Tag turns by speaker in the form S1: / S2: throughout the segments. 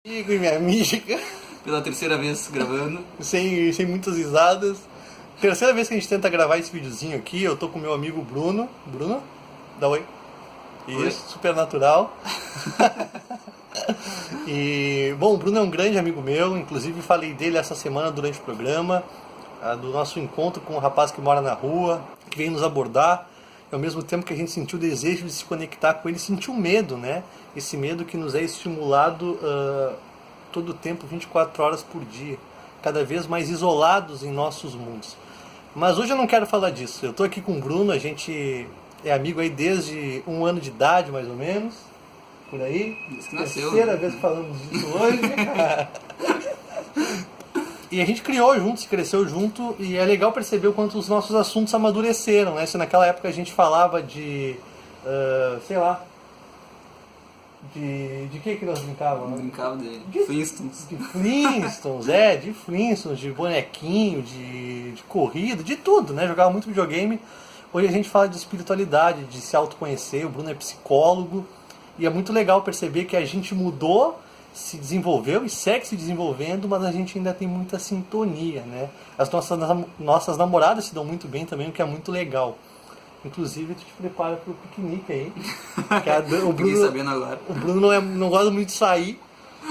S1: Amigo e minha amiga,
S2: Pela terceira vez gravando.
S1: sem muitas risadas. Terceira vez que a gente tenta gravar esse videozinho aqui, eu tô com meu amigo Bruno. Bruno? Dá oi.
S2: Oi.
S1: Isso, super natural. E, bom, o Bruno é um grande amigo meu, inclusive falei dele essa semana durante o programa, do nosso encontro com um rapaz que mora na rua, que veio nos abordar. Ao mesmo tempo que a gente sentiu o desejo de se conectar com ele, sentiu medo, né? Esse medo que nos é estimulado todo o tempo, 24 horas por dia, cada vez mais isolados em nossos mundos. Mas hoje eu não quero falar disso. Eu tô aqui com o Bruno, a gente é amigo aí desde 1 ano de idade, mais ou menos, por aí.
S2: Desde que nasceu,
S1: Terceira
S2: né?
S1: vez que falamos disso hoje. E a gente criou junto, se cresceu junto, e é legal perceber o quanto os nossos assuntos amadureceram, né? Se naquela época a gente falava de, sei lá, de que nós brincávamos?
S2: Brincava de Flintstones.
S1: De Flintstones, de Flintstones, de bonequinho, de corrida, de tudo, né? Jogava muito videogame. Hoje a gente fala de espiritualidade, de se autoconhecer, o Bruno é psicólogo, e é muito legal perceber que a gente mudou, se desenvolveu e segue se desenvolvendo, mas a gente ainda tem muita sintonia, né? As nossas namoradas se dão muito bem também, o que é muito legal. Inclusive, tu te prepara pro piquenique aí. O
S2: Fiquei
S1: Bruno,
S2: sabendo agora.
S1: o Bruno não gosta muito de sair,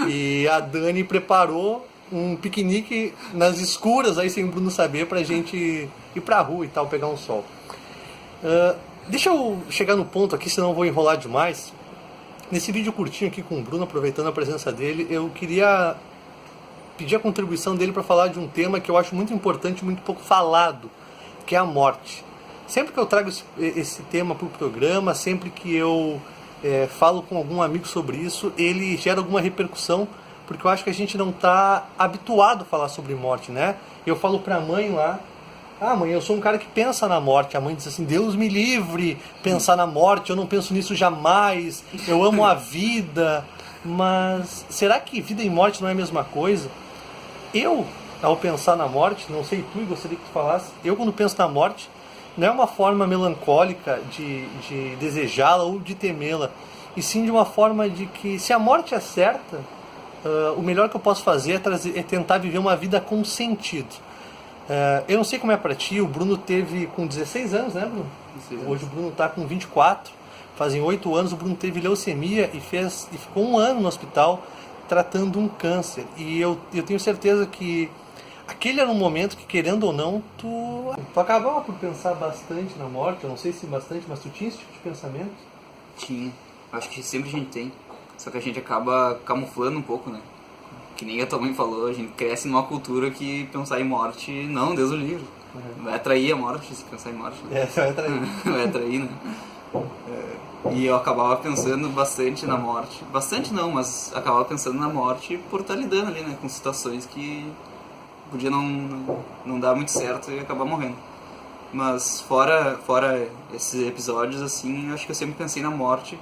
S1: e a Dani preparou um piquenique nas escuras, aí sem o Bruno saber, pra gente ir pra rua e tal, pegar um sol. Deixa eu chegar no ponto aqui, senão eu vou enrolar demais. Nesse vídeo curtinho aqui com o Bruno, aproveitando a presença dele, eu queria pedir a contribuição dele para falar de um tema que eu acho muito importante, muito pouco falado, que é a morte. Sempre que eu trago esse tema para o programa, sempre que eu falo com algum amigo sobre isso, ele gera alguma repercussão, porque eu acho que a gente não está habituado a falar sobre morte, né? Eu falo para a mãe lá, mãe, eu sou um cara que pensa na morte. A mãe diz assim, Deus me livre pensar na morte, eu não penso nisso jamais, eu amo a vida. Mas será que vida e morte não é a mesma coisa? Eu, ao pensar na morte, não sei tu, e gostaria que tu falasse, eu quando penso na morte, não é uma forma melancólica de desejá-la ou de temê-la, e sim de uma forma de que, se a morte é certa, o melhor que eu posso fazer é tentar viver uma vida com sentido. Eu não sei como é pra ti, o Bruno teve com 16 anos, né, Bruno?
S2: 16 anos.
S1: Hoje o Bruno tá com 24, fazem 8 anos o Bruno teve leucemia e ficou 1 ano no hospital tratando um câncer. E eu tenho certeza que aquele era um momento que, querendo ou não, tu acabava por pensar bastante na morte. Eu não sei se bastante, mas tu tinha esse tipo de pensamento?
S2: Tinha. Acho que sempre a gente tem. Só que a gente acaba camuflando um pouco, né? Que nem a tua mãe falou, a gente cresce numa cultura que pensar em morte, não, Deus o livre. Vai atrair a morte se pensar em morte. Né?
S1: Você vai trair.
S2: Vai atrair, né? E eu acabava pensando bastante na morte. Bastante não, mas acabava pensando na morte por estar lidando ali, né? Com situações que podia não dar muito certo e acabar morrendo. Mas fora esses episódios, assim, eu acho que eu sempre pensei na morte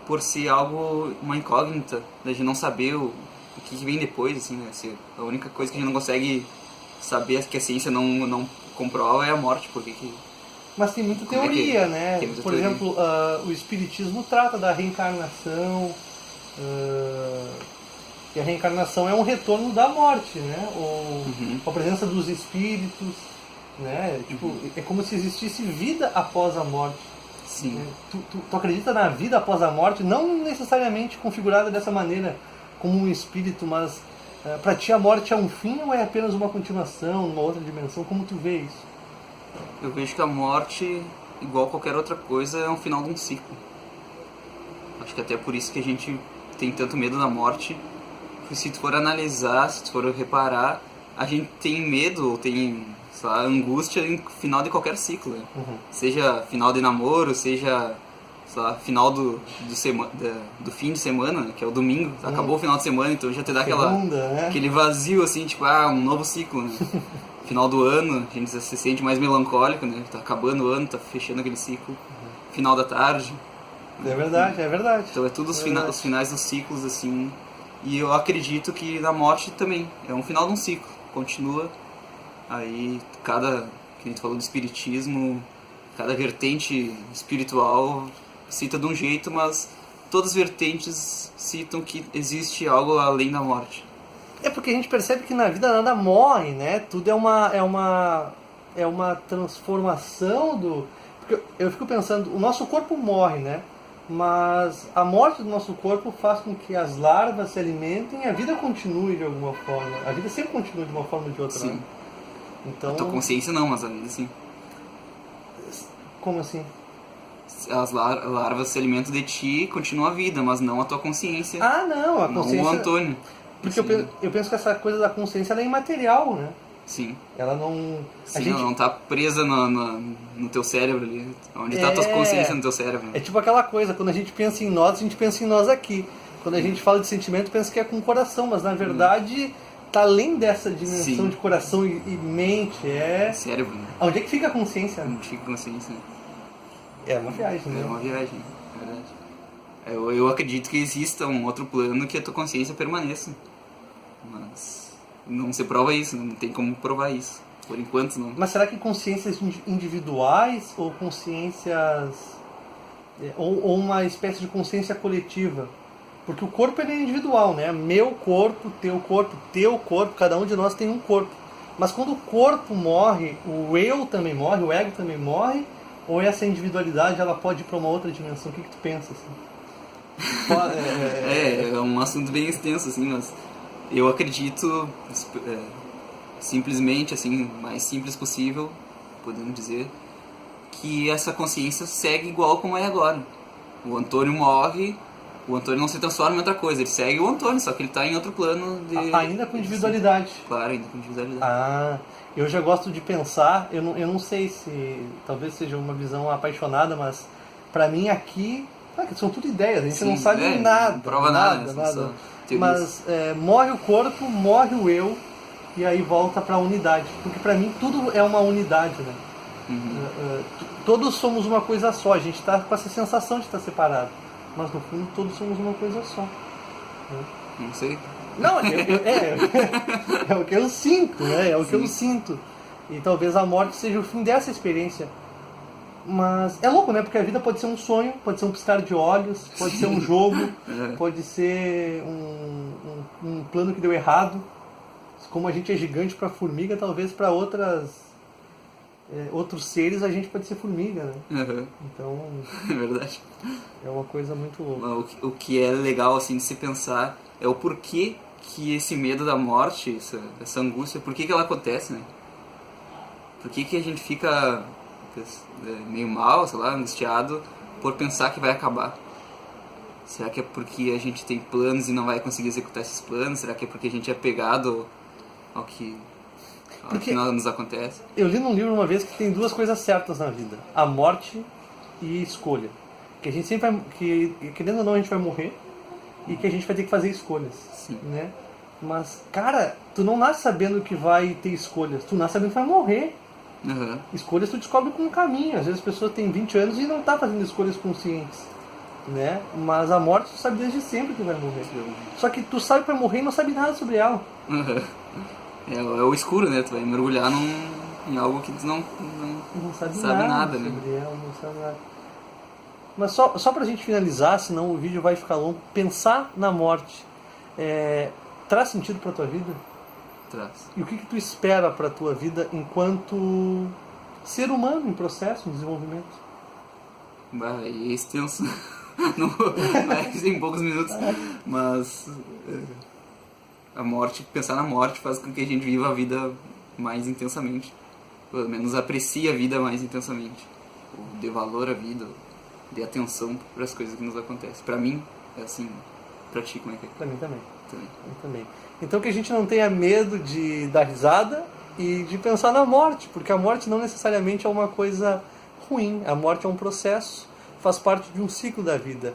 S2: por ser algo, uma incógnita, da gente não saber o que vem depois, assim, né? A única coisa que a gente não consegue saber, que a ciência não comprova, é a morte, porque que...
S1: Mas tem muita
S2: Como é que-
S1: teoria, né?
S2: tem muita
S1: Por
S2: teoria.
S1: exemplo, o Espiritismo trata da reencarnação, e a reencarnação é um retorno da morte, né? Ou a presença dos espíritos, né? Tipo, é como se existisse vida após a morte.
S2: Sim.
S1: Né? Tu acredita na vida após a morte, não necessariamente configurada dessa maneira, como um espírito, mas pra ti a morte é um fim ou é apenas uma continuação, numa outra dimensão? Como tu vê isso?
S2: Eu vejo que a morte, igual qualquer outra coisa, é um final de um ciclo. Acho que até por isso que a gente tem tanto medo da morte. Se tu for analisar, se tu for reparar, a gente tem medo ou tem, sei lá, angústia em final de qualquer ciclo. Né? Seja final de namoro, seja, sei lá, final do fim de semana, né? Que é o domingo. Acabou o final de semana, então já te dá
S1: Segunda, né?
S2: aquele vazio, assim, tipo, um novo ciclo, né? Final do ano, a gente se sente mais melancólico, né? Tá acabando o ano, tá fechando aquele ciclo. Final da tarde.
S1: É verdade, é verdade.
S2: Então é tudo os finais dos ciclos, assim. E eu acredito que na morte também. É um final de um ciclo. Continua. Aí que a gente falou do espiritismo, cada vertente espiritual cita de um jeito, mas todas as vertentes citam que existe algo além da morte.
S1: É porque a gente percebe que na vida nada morre, né? Tudo é uma transformação do... Porque eu fico pensando, o nosso corpo morre, né? Mas a morte do nosso corpo faz com que as larvas se alimentem e a vida continue de alguma forma. A vida sempre continua de uma forma ou de outra,
S2: Sim.
S1: né? Então...
S2: A tua consciência não, mas a vida sim.
S1: Como assim?
S2: As larvas se alimentam de ti, continua a vida, mas não a tua consciência.
S1: Ah, não, a consciência...
S2: Não o Antônio.
S1: Porque eu penso que essa coisa da consciência ela é imaterial, né?
S2: Sim.
S1: Ela não...
S2: Sim, ela não tá presa no teu cérebro ali. Onde tá a tua consciência no teu cérebro?
S1: É tipo aquela coisa, quando a gente pensa em nós, a gente pensa em nós aqui. Quando a gente fala de sentimento, pensa que é com o coração, mas na verdade tá além dessa dimensão
S2: Sim.
S1: de coração e mente. É...
S2: Cérebro, né?
S1: Onde é que fica a consciência?
S2: Onde fica a consciência?
S1: É uma viagem, né?
S2: É uma viagem, é verdade. Eu acredito que exista um outro plano que a tua consciência permaneça. Mas não se prova isso, não tem como provar isso. Por enquanto não.
S1: Mas será que consciências individuais ou consciências... ou uma espécie de consciência coletiva? Porque o corpo ele é individual, né? Meu corpo, teu corpo, cada um de nós tem um corpo. Mas quando o corpo morre, o eu também morre, o ego também morre? Ou essa individualidade ela pode ir para uma outra dimensão? O que tu pensa? Assim?
S2: É um assunto bem extenso, assim, mas eu acredito, simplesmente, assim, mais simples possível, podemos dizer, que essa consciência segue igual como é agora. O Antônio morre, o Antônio não se transforma em outra coisa, ele segue o Antônio, só que ele está em outro plano de...
S1: Ainda com individualidade.
S2: Claro, ainda com individualidade.
S1: Ah, eu já gosto de pensar, eu não sei se talvez seja uma visão apaixonada, mas pra mim aqui, são tudo ideias, a gente não sabe nada.
S2: Não prova nada.
S1: Mas morre o corpo, morre o eu, e aí volta pra unidade. Porque pra mim tudo é uma unidade, né?
S2: Uhum.
S1: Todos somos uma coisa só, a gente tá com essa sensação de estar separado. Mas no fundo todos somos uma coisa só.
S2: Não sei.
S1: Não, é o que eu sinto, né? É o que eu sinto. E talvez a morte seja o fim dessa experiência. Mas é louco, né? Porque a vida pode ser um sonho, pode ser um piscar de olhos, pode ser um jogo, pode ser um plano que deu errado. Como a gente é gigante para formiga, talvez para outros seres a gente pode ser formiga, né?
S2: Uhum.
S1: Então
S2: É verdade.
S1: é uma coisa muito louca.
S2: O que é legal, assim, de se pensar é o porquê que esse medo da morte, essa angústia, por que ela acontece, né? Por que a gente fica meio mal, sei lá, angustiado por pensar que vai acabar? Será que é porque a gente tem planos e não vai conseguir executar esses planos? Será que é porque a gente é apegado ao que nos acontece?
S1: Eu li num livro uma vez que tem duas coisas certas na vida: a morte e escolha. Que a gente sempre vai, querendo ou não, a gente vai morrer e que a gente vai ter que fazer escolhas.
S2: Sim.
S1: Né? Mas, cara, tu não nasce sabendo que vai ter escolhas, tu nasce sabendo que vai morrer.
S2: Uhum.
S1: Escolhas tu descobre com o caminho. Às vezes a pessoa tem 20 anos e não está fazendo escolhas conscientes, né? Mas a morte tu sabe desde sempre que vai morrer. Só que tu sabe que vai morrer e não sabe nada sobre ela.
S2: Uhum. É o escuro, né? Tu vai mergulhar em algo que tu não
S1: sabe
S2: nada, né?
S1: sobre ela, não sabe nada. Mas só pra gente finalizar, senão o vídeo vai ficar longo, pensar na morte traz sentido pra tua vida?
S2: Traz.
S1: E o que tu espera pra tua vida enquanto ser humano em processo, em desenvolvimento?
S2: É extenso. Não vai ser em poucos minutos. Mas a morte, pensar na morte faz com que a gente viva a vida mais intensamente. Pelo menos aprecie a vida mais intensamente. Ou dê valor à vida, ou dê atenção para as coisas que nos acontecem. Pra mim, é assim. Pra ti, como é que é?
S1: Pra mim também. Também. Então que a gente não tenha medo de dar risada e de pensar na morte, porque a morte não necessariamente é uma coisa ruim. A morte é um processo, faz parte de um ciclo da vida.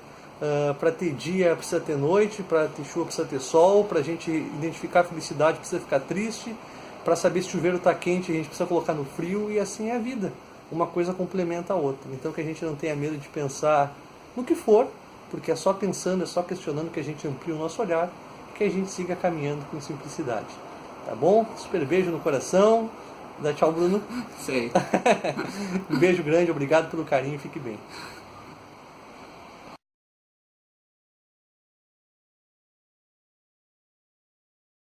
S1: Para ter dia precisa ter noite, para ter chuva precisa ter sol, para a gente identificar a felicidade precisa ficar triste, para saber se o chuveiro está quente a gente precisa colocar no frio, e assim é a vida. Uma coisa complementa a outra. Então que a gente não tenha medo de pensar no que for, porque é só pensando, é só questionando que a gente amplia o nosso olhar, que a gente siga caminhando com simplicidade. Tá bom? Super beijo no coração. Dá tchau, Bruno.
S2: Sei.
S1: Um beijo grande, obrigado pelo carinho, fique bem.